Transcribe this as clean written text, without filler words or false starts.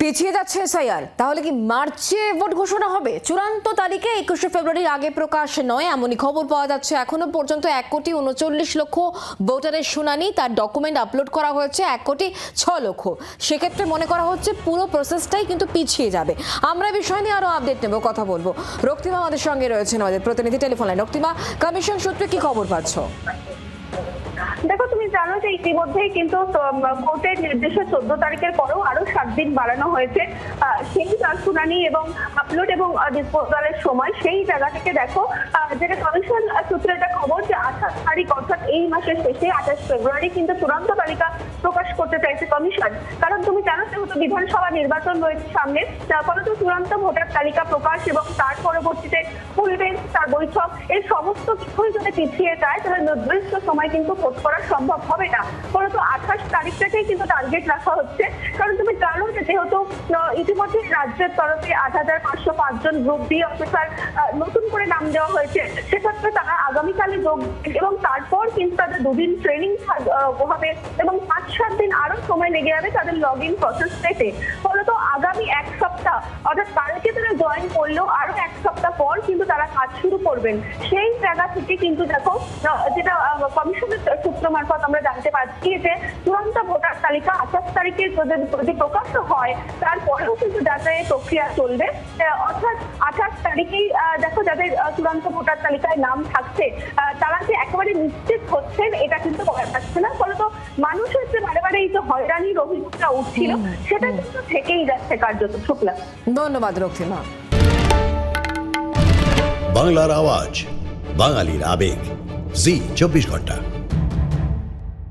পিছিয়ে যাচ্ছে এসআইআর, তাহলে কি মার্চে ভোট ঘোষণা হবে? চূড়ান্ত তারিখে 21শে ফেব্রুয়ারির আগে প্রকাশ নয়, এমনই খবর পাওয়া যাচ্ছে। এখনো পর্যন্ত 1,39,00,000 ভোটারের শুনানি, তার ডকুমেন্ট আপলোড করা হয়েছে 1,06,00,000। সেক্ষেত্রে মনে করা হচ্ছে পুরো প্রসেসটাই কিন্তু পিছিয়ে যাবে। আমরা বিষয় নিয়ে আরো আপডেট নেব, কথা বলবো। রক্তিমা আমাদের সঙ্গে রয়েছেন, আমাদের প্রতিনিধি টেলিফোন লাইন। রক্তিমা, কমিশন সূত্রে কি খবর পাচ্ছ? দেখো, তুমি জানো যে ইতিমধ্যেই কিন্তু কোর্টের নির্দেশে 14 তারিখের পরেও আরো 7 দিন বাড়ানো হয়েছে সেই শুনানি এবং আপলোড এবং ডিসপোজালের সময়। সেই জায়গা থেকে দেখো, যেটা কমিশন সূত্রে একটা খবর যে 28 তারিখ অর্থাৎ এই মাসের শেষে 28 ফেব্রুয়ারি কিন্তু চূড়ান্ত তালিকা প্রকাশ করতে চাইছে কমিশন। কারণ তুমি জানো যেহেতু বিধানসভা নির্বাচন রয়েছে সামনে, ফলত চূড়ান্ত ভোটার তালিকা প্রকাশ এবং তার পরবর্তীতে ফুল বেঞ্চ, তার বৈঠক, এই সমস্ত কিছুই যদি পিছিয়ে যায় তাহলে নির্দিষ্ট সময় কিন্তু ভোট করা সম্ভব হবে না। ফলত 28 তারিখটাকেই কিন্তু টার্গেট রাখা হচ্ছে। কারণ তুমি জানো যে যেহেতু ইতিমধ্যে রাজ্যের তরফে 8,505 জন গ্রুপ বি অফিসার নতুন করে নাম দেওয়া হয়েছে, সেক্ষেত্রে তারা আগামীকালে যোগ এবং তারপর কিন্তু তাদের 2 দিন ট্রেনিং হবে এবং 5-7 দিন আরো সময় লেগে যাবে তাদের লগ ইন প্রসেস পেতে। ফলত আগামী 1 সপ্তাহ অর্থাৎ কালকে তারা জয়েন করলেও আরো 1 সপ্তাহ পর কিন্তু তারা কাজ শুরু করবেন। সেই জায়গা থেকে কিন্তু দেখো, যেটা কমিশনের সূত্র মারফত আমরা জানতে পারছি যে চূড়ান্ত ভোটার তালিকা 28 তারিখে যদি প্রকাশ হয় তারপরেও কিন্তু যাচাইয়ের প্রক্রিয়া চলবে। অর্থাৎ 28 তারিখেই দেখো যাদের চূড়ান্ত ভোটার তালিকায় নাম থাকছে তারা যে একেবারে নিশ্চিত হচ্ছেন এটা কিন্তু বলা যাচ্ছে না। ফলত মানুষের যে বারে বারে এই যে হয়রানির অভিযোগটা উঠছিল সেটা কিন্তু থেকেই যাচ্ছে কার্যত। শুক্লা, ধন্যবাদ রক্তিমা। বাংলার আওয়াজ, বাঙালির আবেগ, জি 24 ঘন্টা।